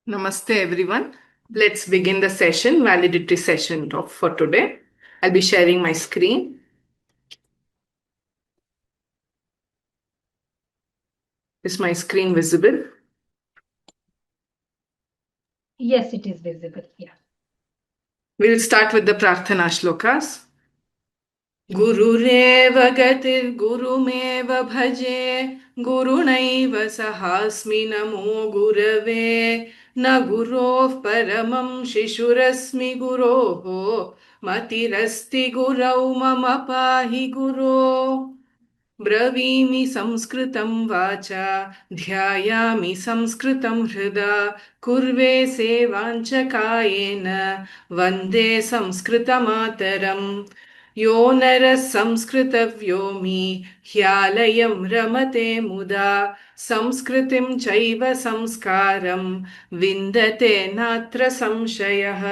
Namaste everyone. Let's begin the session, valedictory session for today. I'll be sharing my screen. Is my screen visible? Yes, it is visible. Yeah. We'll start with the Prarthana shlokas. Gurureva gatir gurumeva bhaje gurunaiva sahasmi namo gurave na gurov paramam shishurasmi guroho matirasti gurau mama pahi guro ब्रवीमि संस्कृतं वाचा ध्यायामि संस्कृतं हृदा कुर्वे सेवाञ्च कायेन वन्दे संस्कृतमातरम् यो नरः संस्कृतव्योमी ह्यालयं रमते मुदा संस्कृतिं चैव संस्कारं विन्दते नात्र संशयः.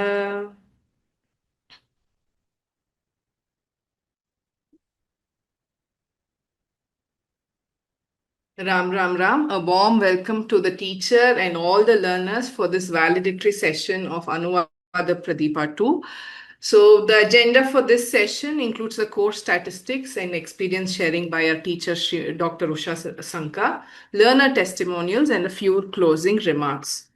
Ram Ram Ram, a warm welcome to the teacher and all the learners for this valedictory session of Anuvada Pradeepa-2. So the agenda for this session includes the course statistics and experience sharing by our teacher Dr. Usha Sanka, learner testimonials and a few closing remarks.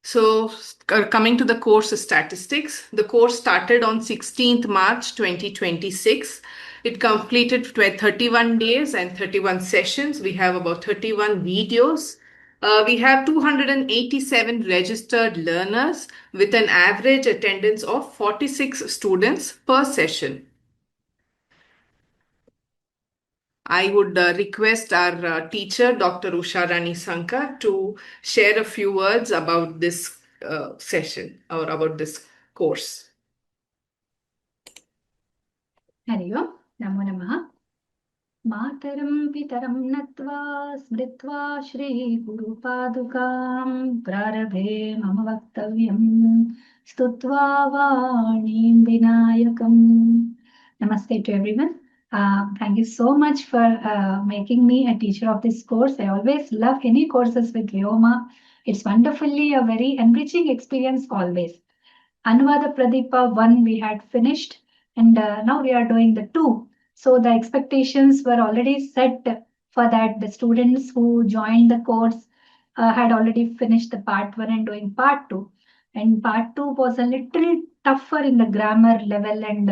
So coming to the course statistics, the course started on 16th March 2026. It completed 31 days and 31 sessions. We have about 31 videos. We have 287 registered learners with an average attendance of 46 students per session. I would request our teacher, Dr. Usha Rani Sanka, to share a few words about this session or about this course. Hari Om, Namo Namaha. Mataram pitaram natva smritva shri guru padukam prarabhe mama vaktavyam stutva vanim vinayakam. Namaste to everyone. Thank you so much for making me a teacher of this course. I always love any courses with Vyoma. It's wonderfully a very enriching experience always. Anuvada Pradeepa 1 we had finished, and now we are doing the 2. So the expectations were already set for that. The students who joined the course had already finished the part 1 and doing part 2. And part 2 was a little tougher in the grammar level, and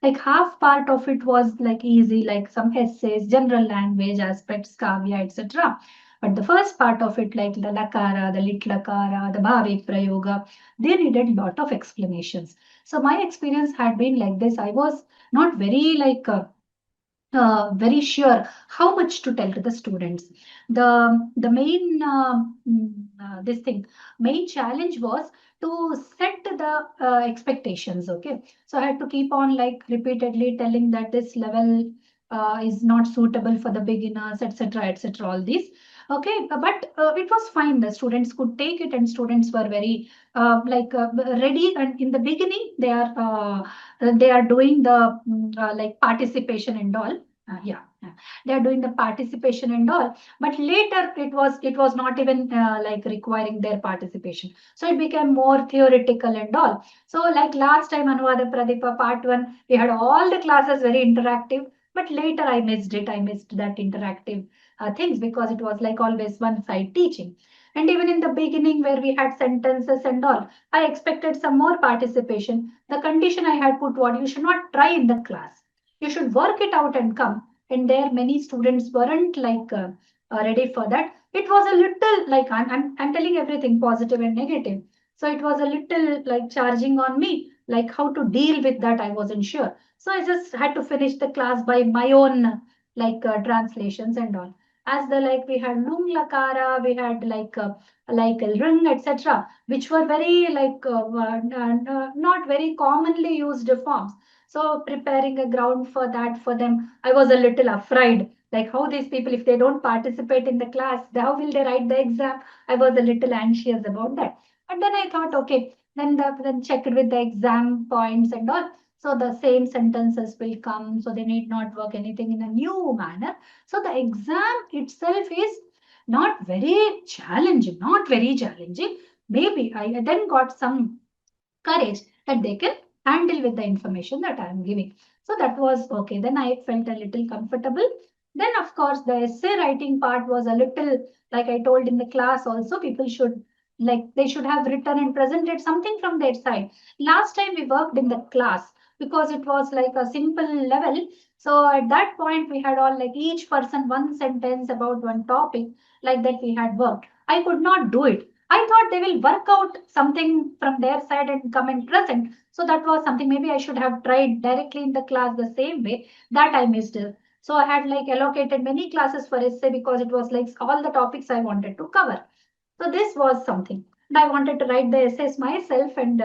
like half part of it was like easy, like some essays, general language aspects, kavya, etc. But the first part of it, like the lakara, the lit lakara, the bhavik prayoga, they needed a lot of explanations. So my experience had been like this. I was not very very sure how much to tell to the students. The main this thing main challenge was to set the expectations. Okay, so I had to keep on like repeatedly telling that this level is not suitable for the beginners, etc., etc. All these. Okay, but it was fine. The students could take it, and students were very ready. And in the beginning, they are doing the like participation and all. Yeah, they are doing the participation and all. But later, it was not even like requiring their participation. So it became more theoretical and all. So like last time, Anuvada Pradeepa part 1, we had all the classes very interactive. But later I missed it. I missed that interactive things because it was like always one side teaching. And even in the beginning where we had sentences and all, I expected some more participation. The condition I had put what you should not try in the class. You should work it out and come. And there many students weren't like ready for that. It was a little like I'm telling everything positive and negative. So it was a little like charging on me, like how to deal with that. I wasn't sure. So I just had to finish the class by my own like translations and all. As the like we had lung lakara, we had like rung, etc., which were very like not very commonly used forms. So preparing a ground for that for them, I was a little afraid. Like how these people, if they don't participate in the class, how will they write the exam? I was a little anxious about that. But then I thought, okay, then check it with the exam points and all. So the same sentences will come, so they need not work anything in a new manner. So the exam itself is Not very challenging, not very challenging. Maybe I then got some courage that they can handle with the information that I am giving. So that was okay. Then I felt a little comfortable. Then, of course, the essay writing part was a little, like I told in the class also, people should, like, they should have written and presented something from their side. Last time we worked in the class because it was like a simple level. So at that point, we had all like each person one sentence about one topic, like that we had worked. I could not do it. I thought they will work out something from their side and come and present. So that was something maybe I should have tried directly in the class the same way. That I missed. So I had like allocated many classes for essay because it was like all the topics I wanted to cover. So this was something. And I wanted to write the essays myself, and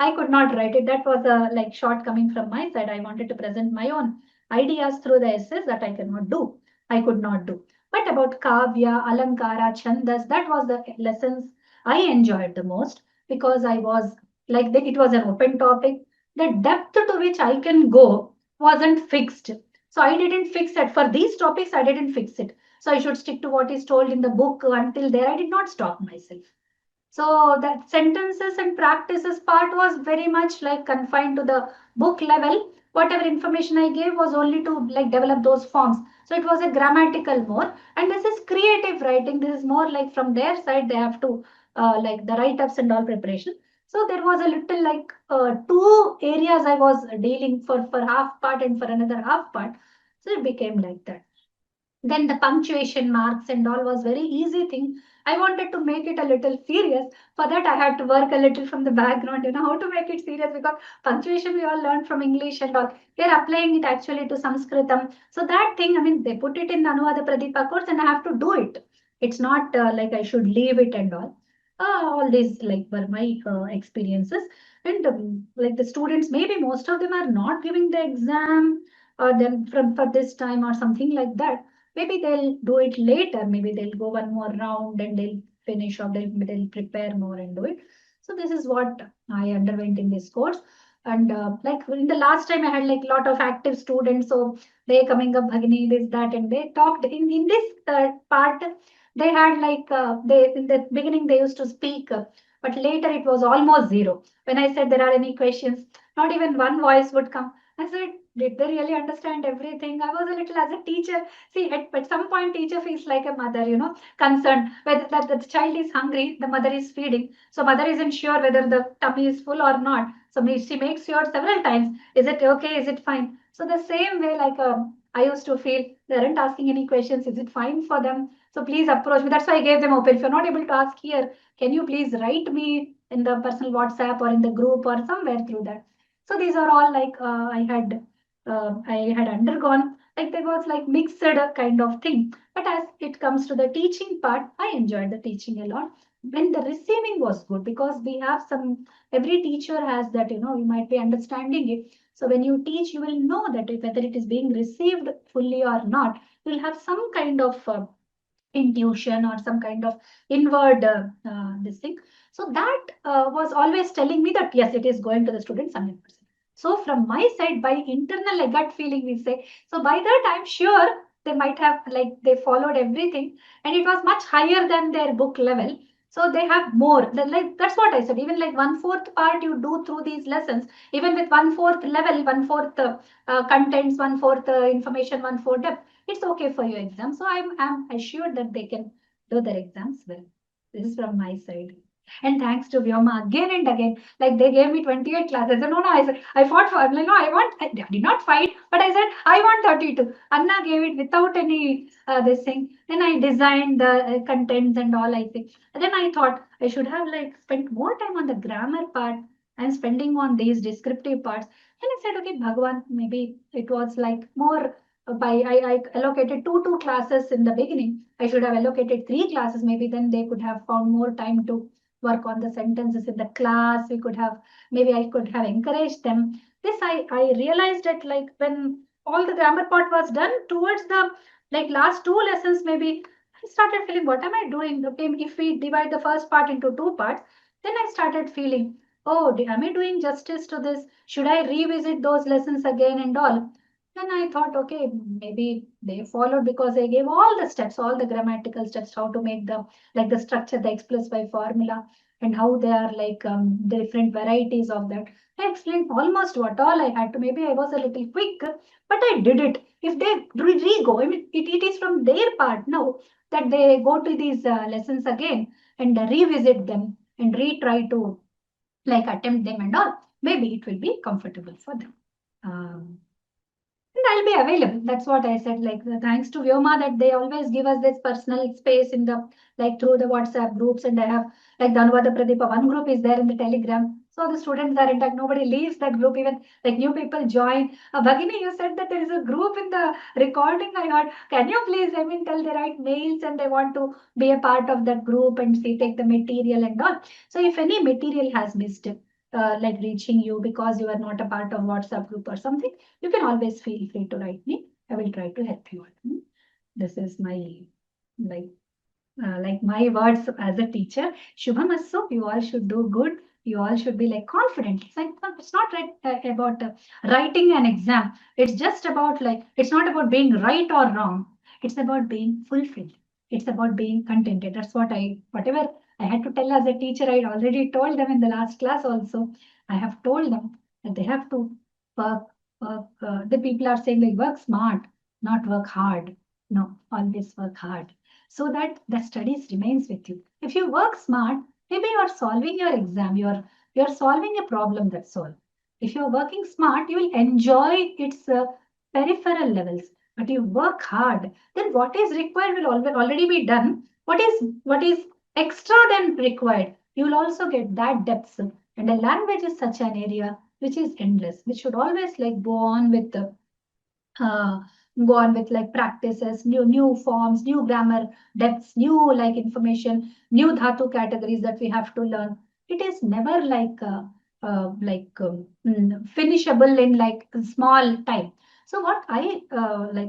I could not write it. That was a like shortcoming from my side. I wanted to present my own ideas through the essays that I cannot do. I could not do. But about Kavya, Alankara, Chandas, that was the lessons I enjoyed the most because I was like it was an open topic. The depth to which I can go wasn't fixed. So I didn't fix it. For these topics, I didn't fix it. So I should stick to what is told in the book. Until there, I did not stop myself. So that sentences and practices part was very much like confined to the book level. Whatever information I gave was only to like develop those forms. So it was a grammatical more. And this is creative writing. This is more like from their side, they have to like the write-ups and all preparation. So there was a little like two areas I was dealing for half part and for another half part. So it became like that. Then the punctuation marks and all was very easy thing. I wanted to make it a little serious. For that, I had to work a little from the background, how to make it serious because punctuation we all learned from English and all. They're applying it actually to Sanskritam. So that thing, I mean, they put it in the Anuvada Pradeepa course and I have to do it. It's not like I should leave it and all. All these like were my experiences. And like the students, maybe most of them are not giving the exam or then from for this time or something like that. Maybe they'll do it later. Maybe they'll go one more round and they'll finish or they'll prepare more and do it. So this is what I underwent in this course. And like in the last time I had like a lot of active students. So they coming up, Bhagini, this, that, and they talked in this part. They had like, they in the beginning they used to speak, but later it was almost zero. When I said there are any questions, not even one voice would come. I said, did they really understand everything? I was a little as a teacher. See, at some point, teacher feels like a mother, concerned whether that the child is hungry, the mother is feeding. So mother isn't sure whether the tummy is full or not. So she makes sure several times, is it okay? Is it fine? So the same way, like I used to feel they aren't asking any questions. Is it fine for them? So please approach me. That's why I gave them open. If you're not able to ask here, can you please write me in the personal WhatsApp or in the group or somewhere through that? So these are all like I had undergone, like there was like mixed kind of thing. But as it comes to the teaching part, I enjoyed the teaching a lot. When the receiving was good because we have some, every teacher has that, you might be understanding it. So when you teach, you will know that whether it is being received fully or not, you'll have some kind of intuition or some kind of inward this thing. So that was always telling me that yes, it is going to the students 100%. So from my side, by internal like gut feeling, we say. So by that, I'm sure they might have like they followed everything, and it was much higher than their book level. So they have more. Like that's what I said. Even like 1/4 part you do through these lessons, even with 1/4 level, 1/4 contents, 1/4 information, 1/4 depth, it's okay for your exam. So I'm assured that they can do their exams well. This is from my side. And thanks to Vyoma again and again. Like they gave me 28 classes. I said, no, I said, I fought for, I'm like, no, I did not fight, but I said, I want 32. Anna gave it without any this thing. Then I designed the contents and all, I think. And then I thought I should have like spent more time on the grammar part and spending on these descriptive parts. And I said, okay, Bhagwan, maybe it was like more I allocated two classes in the beginning. I should have allocated 3 classes. Maybe then they could have found more time to work on the sentences in the class. We could have, maybe I could have encouraged them. This I realized that like when all the grammar part was done towards the like last 2 lessons, maybe I started feeling, what am I doing? Okay, if we divide the first part into 2 parts, then I started feeling, oh, am I doing justice to this? Should I revisit those lessons again and all? Then I thought, okay, maybe they followed because I gave all the steps, all the grammatical steps, how to make the structure, the X plus Y formula, and how they are the different varieties of that. I explained almost what all I had to. Maybe I was a little quick, but I did it. If they re-go, I mean, it is from their part now that they go to these lessons again and revisit them and retry to attempt them and all. Maybe it will be comfortable for them. Um, and I'll be available. That's what I said. Thanks to Vyoma that they always give us this personal space in the through the WhatsApp groups. And I have the Anuvada Pradeepa-1 group is there in the Telegram. So the students are intact. Nobody leaves that group. Even new people join. Bhagini, you said that there is a group in the recording. I heard. Can you please, tell they write mails and they want to be a part of that group and see take the material and all. So if any material has missed, reaching you because you are not a part of WhatsApp group or something, you can always feel free to write me. I will try to help you. This is my my words as a teacher. Shubham Asu, you all should do good. You all should be confident. It's not about writing an exam. It's just about it's not about being right or wrong. It's about being fulfilled. It's about being contented. That's whatever I had to tell as a teacher, I already told them in the last class also. I have told them that they have to work. The people are saying work smart, not work hard. No, always work hard so that the studies remains with you. If you work smart, maybe you are solving your exam, you're solving a problem, that's all. If you're working smart, you will enjoy its peripheral levels. But you work hard, then what is required will already be done. What is extra than required? You will also get that depth. And a language is such an area which is endless, which should always go on with the uh, go on with practices, new forms, new grammar depths, new information, new dhatu categories that we have to learn. It is never finishable in small time. So what I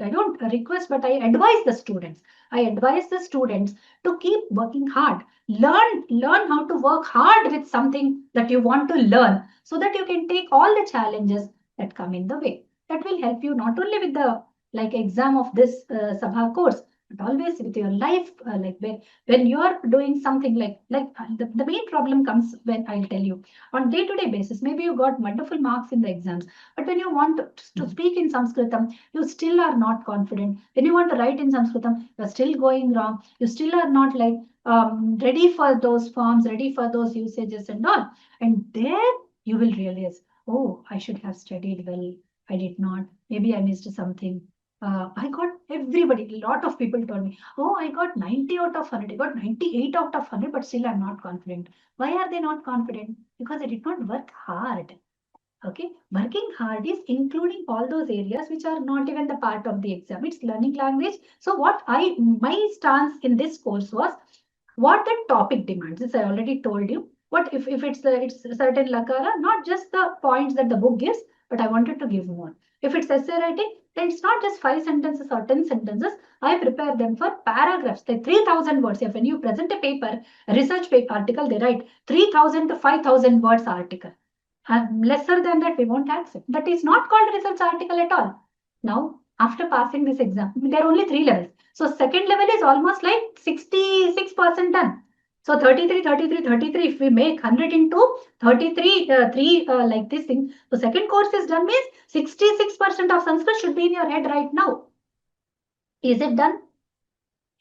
don't request, but I advise the students. I advise the students to keep working hard. Learn how to work hard with something that you want to learn, so that you can take all the challenges that come in the way. That will help you not only with the exam of this Sabha course, but always with your life. When you are doing something the main problem comes when I'll tell you on day-to-day basis. Maybe you got wonderful marks in the exams, but when you want to speak in Sanskritam, you still are not confident. When you want to write in Sanskritam, you're still going wrong. You still are not ready for those forms, ready for those usages and all. And there you will realize, oh, I should have studied well. I did not. Maybe I missed something. I got everybody, a lot of people told me, oh, I got 90 out of 100. I got 98 out of 100, but still I'm not confident. Why are they not confident? Because I did not work hard. Okay, working hard is including all those areas which are not even the part of the exam. It's learning language. So my stance in this course was what the topic demands. This I already told you. What if it's a certain lakara, not just the points that the book gives, but I wanted to give more. If it's essay writing, then it's not just 5 sentences or 10 sentences. I prepare them for paragraphs, like 3,000 words. If when you present a paper, a research paper article, they write 3,000 to 5,000 words article. Lesser than that, we won't accept. That is not called research article at all. Now, after passing this exam, there are only 3 levels. So second level is almost like 66% done. So 33, 33, 33, if we make 100 into 33, 3 like this thing. So second course is done means 66% of Sanskrit should be in your head right now. Is it done?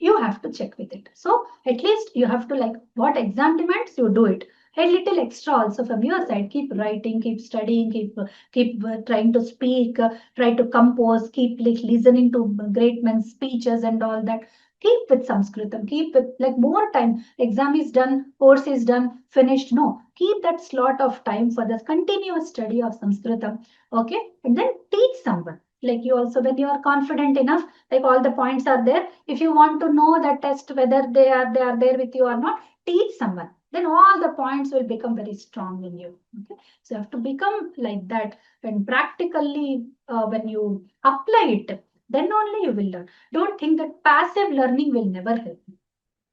You have to check with it. So at least you have to what exam demands, you do it. A little extra also from your side. Keep writing, keep studying, keep trying to speak, try to compose, keep listening to great men's speeches and all that. Keep with Sanskritam, keep with more time. Exam is done, course is done, finished. No, keep that slot of time for the continuous study of Sanskritam. Okay, and then teach someone. You also, when you are confident enough, all the points are there. If you want to know that test whether they are there with you or not, teach someone. Then all the points will become very strong in you. Okay, so you have to become like that, and practically when you apply it, then only you will learn. Don't think that passive learning will never help you.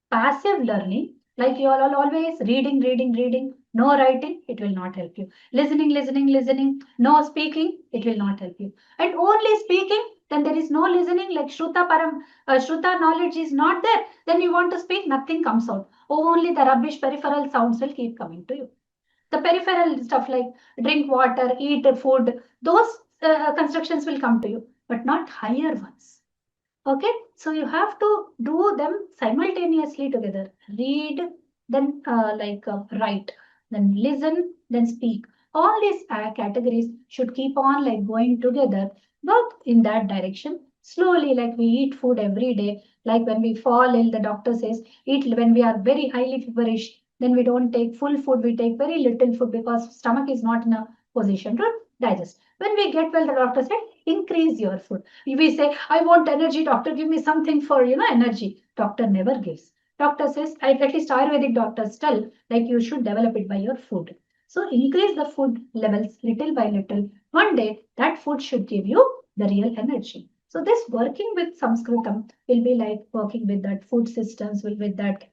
Passive learning, you are always reading, reading, reading, No writing, it will not help you. Listening, no speaking, it will not help you. And only speaking, then there is no listening, like Shruta knowledge is not there. Then you want to speak, nothing comes out. Only the rubbish peripheral sounds will keep coming to you. The peripheral stuff like drink water, eat food, those constructions will come to you, but not higher ones. Okay, so you have to do them simultaneously together. Read, then write, then listen, then speak. All these categories should keep on like going together, work in that direction. Slowly, like we eat food every day, like when we fall ill, the doctor says, eat when we are very highly feverish, then we don't take full food, we take very little food because stomach is not in a position to digest. When we get well, the doctor said, increase your food. We say, I want energy, doctor, give me something for, energy. Doctor never gives. Doctor says, at least Ayurvedic doctors tell, like you should develop it by your food. So increase the food levels little by little. One day, that food should give you the real energy. So this working with Sanskritam will be like working with that food systems, with that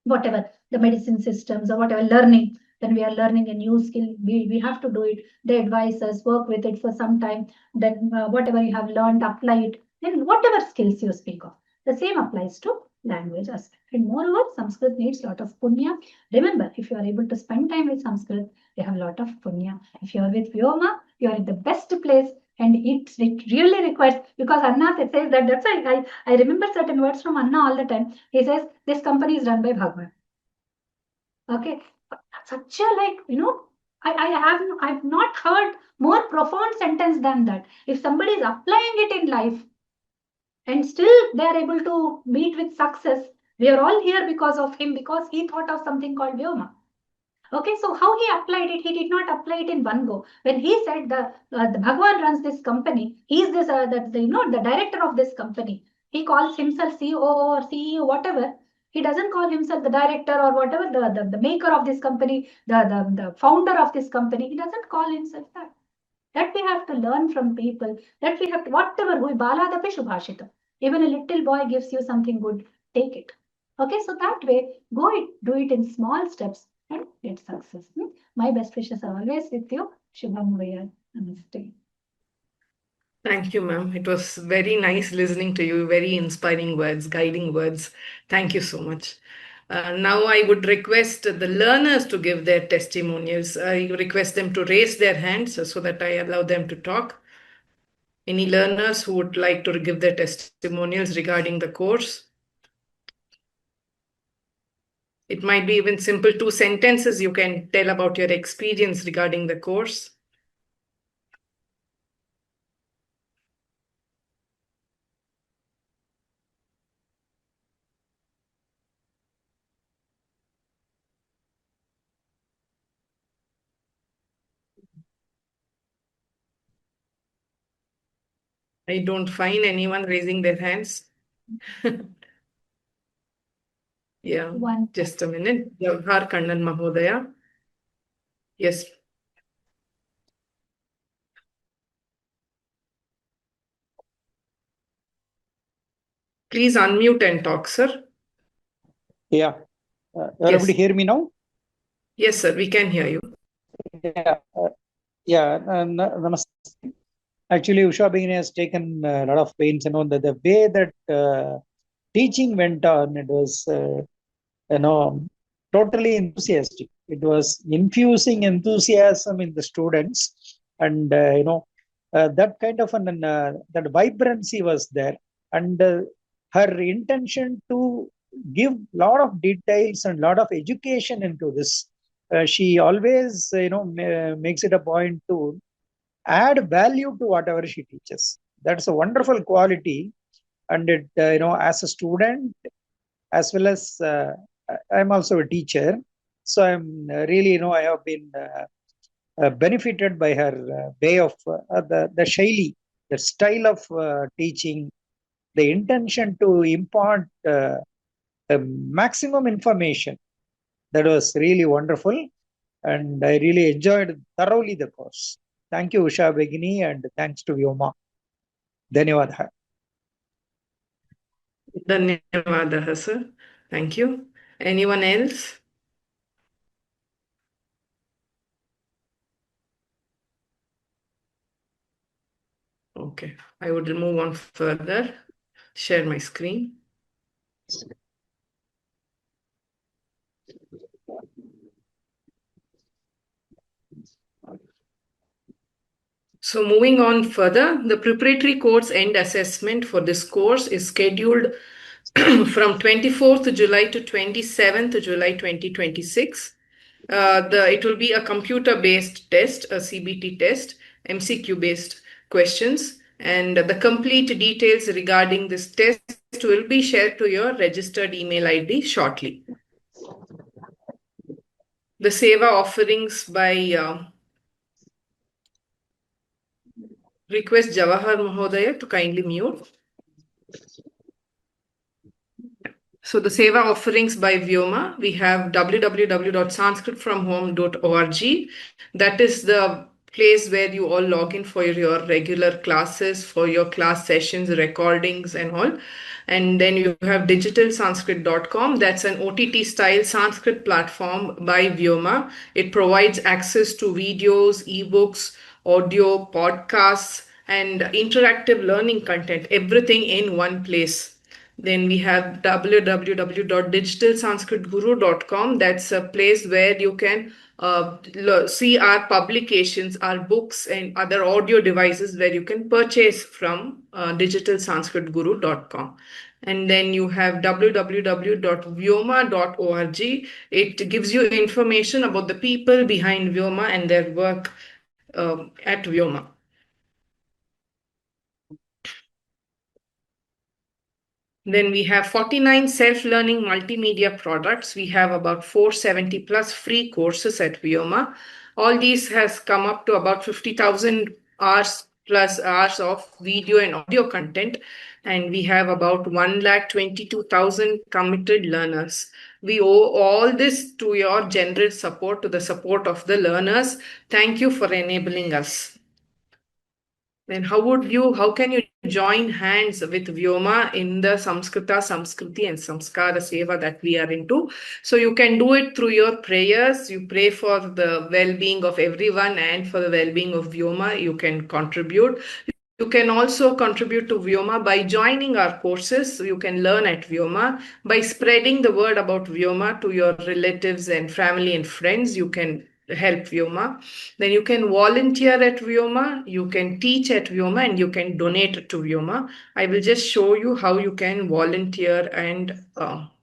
whatever the medicine systems or whatever learning. When we are learning a new skill, we have to do it. They advise us, work with it for some time. Then whatever you have learned, apply it. Then whatever skills you speak of, the same applies to language aspect. And moreover, Sanskrit needs a lot of punya. Remember, if you are able to spend time with Sanskrit, you have a lot of punya. If you are with Vyoma, you are in the best place. And it really requires, because Anna says that, that's why I remember certain words from Anna all the time. He says, this company is run by Bhagwan. Okay. Such a I've not heard more profound sentence than that. If somebody is applying it in life and still they are able to meet with success, we are all here because of him, because he thought of something called Vyoma. Okay, so how he applied it, he did not apply it in one go. When he said the Bhagwan runs this company, he is the director of this company. He calls himself COO or CEO, whatever. He doesn't call himself the director or whatever, the maker of this company, the founder of this company. He doesn't call himself that. That we have to learn from people. That we have to, whatever, baladapi shubhashita. Even a little boy gives you something good, take it. Okay, so that way, do it in small steps and get success. My best wishes are always with you. Shubham Vaya. Namaste. Thank you, ma'am. It was very nice listening to you. Very inspiring words, guiding words. Thank you so much. Now I would request the learners to give their testimonials. I request them to raise their hands so that I allow them to talk. Any learners who would like to give their testimonials regarding the course? It might be even simple 2 sentences you can tell about your experience regarding the course. I don't find anyone raising their hands. Yeah, just a minute. Jawhar Kannan Mahodaya. Yes. Please unmute and talk, sir. Yeah. You're able to hear me now? Yes, sir. We can hear you. Yeah. Namaste. Actually, Usha Begini has taken a lot of pains. The way that teaching went on, it was, totally enthusiastic. It was infusing enthusiasm in the students, and that kind of that vibrancy was there, and her intention to give lot of details and lot of education into this. She always, makes it a point to add value to whatever she teaches. That's a wonderful quality, and it, as a student, as well as I'm also a teacher, so I'm really, I have been benefited by her way of the shaili, the style of teaching, the intention to impart maximum information. That was really wonderful, and I really enjoyed thoroughly the course. Thank you, Usha Begini, and thanks to Vyoma. Dhanyawad. Dhanyawad, sir. Thank you. Anyone else? Okay, I would move on further. Share my screen. So moving on further, the preparatory course end assessment for this course is scheduled from 24th July to 27th July 2026. It will be a computer-based test, a CBT test, MCQ-based questions, and the complete details regarding this test will be shared to your registered email ID shortly. The Seva offerings by request Jawahar Mahodaya to kindly mute. So the Seva offerings by Vyoma, we have www.sanskritfromhome.org. That is the place where you all log in for your regular classes, for your class sessions, recordings and all. And then you have digitalsanskrit.com. That's an OTT style Sanskrit platform by Vyoma. It provides access to videos, ebooks, audio, podcasts, and interactive learning content, everything in one place. Then we have www.digitalsanskritguru.com. That's a place where you can see our publications, our books, and other audio devices where you can purchase from digitalsanskritguru.com. And then you have www.vyoma.org. It gives you information about the people behind Vyoma and their work at Vyoma. Then we have 49 self-learning multimedia products. We have about 470 plus free courses at Vyoma. All these has come up to about 50,000 hours plus hours of video and audio content. And we have about 122,000 committed learners. We owe all this to your generous support, to the support of the learners. Thank you for enabling us. Then how can you join hands with Vyoma in the Samskrita, Samskriti and Samskara Seva that we are into? So you can do it through your prayers. You pray for the well-being of everyone and for the well-being of Vyoma. You can contribute. You can also contribute to Vyoma by joining our courses. You can learn at Vyoma by spreading the word about Vyoma to your relatives and family and friends. You can help Vyoma. Then you can volunteer at Vyoma, you can teach at Vyoma, and you can donate to Vyoma. I will just show you how you can volunteer and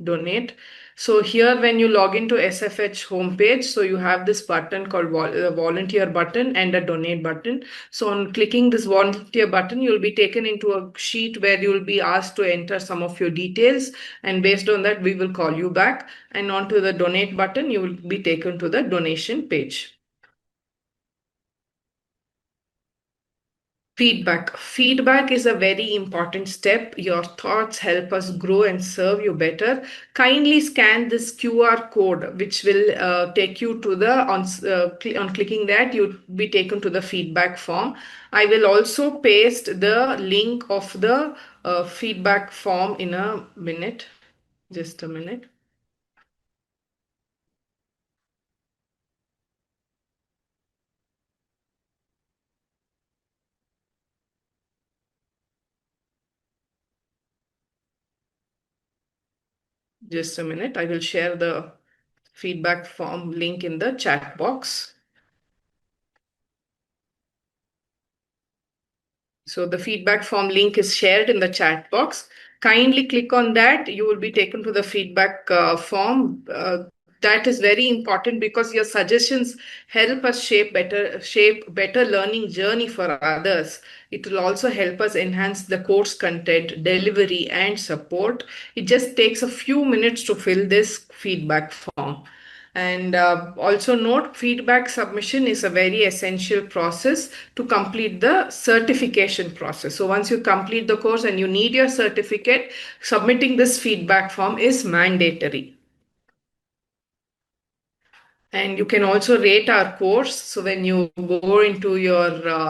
donate. So here when you log into SFH homepage, so you have this button called volunteer button and a donate button. So on clicking this volunteer button, you'll be taken into a sheet where you'll be asked to enter some of your details, and based on that, we will call you back. And onto the donate button, you will be taken to the donation page. Feedback. Feedback is a very important step. Your thoughts help us grow and serve you better. Kindly scan this QR code, which will take you to the, on clicking that, you'll be taken to the feedback form. I will also paste the link of the feedback form in a minute. Just a minute. Just a minute. I will share the feedback form link in the chat box. So the feedback form link is shared in the chat box. Kindly click on that. You will be taken to the feedback form. That is very important because your suggestions help us shape better learning journey for others. It will also help us enhance the course content, delivery, and support. It just takes a few minutes to fill this feedback form. And also note, feedback submission is a very essential process to complete the certification process. So once you complete the course and you need your certificate, submitting this feedback form is mandatory. And you can also rate our course. So when you go into your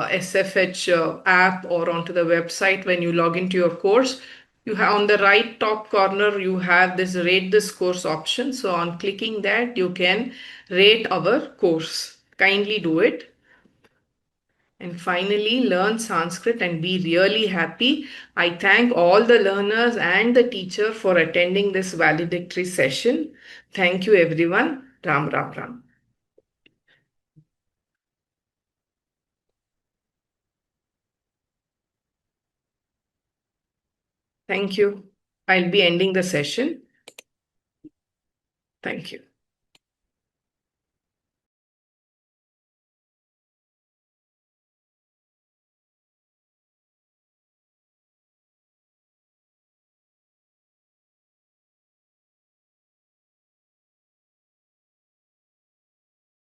SFH app or onto the website, when you log into your course, you have on the right top corner, you have this rate this course option. So on clicking that, you can rate our course. Kindly do it. and finally learn Sanskrit and be really happy. I thank all the learners and the teacher for attending this valedictory session. Thank you, everyone. Ram, Ram, Ram. Thank you. I'll be ending the session. Thank you.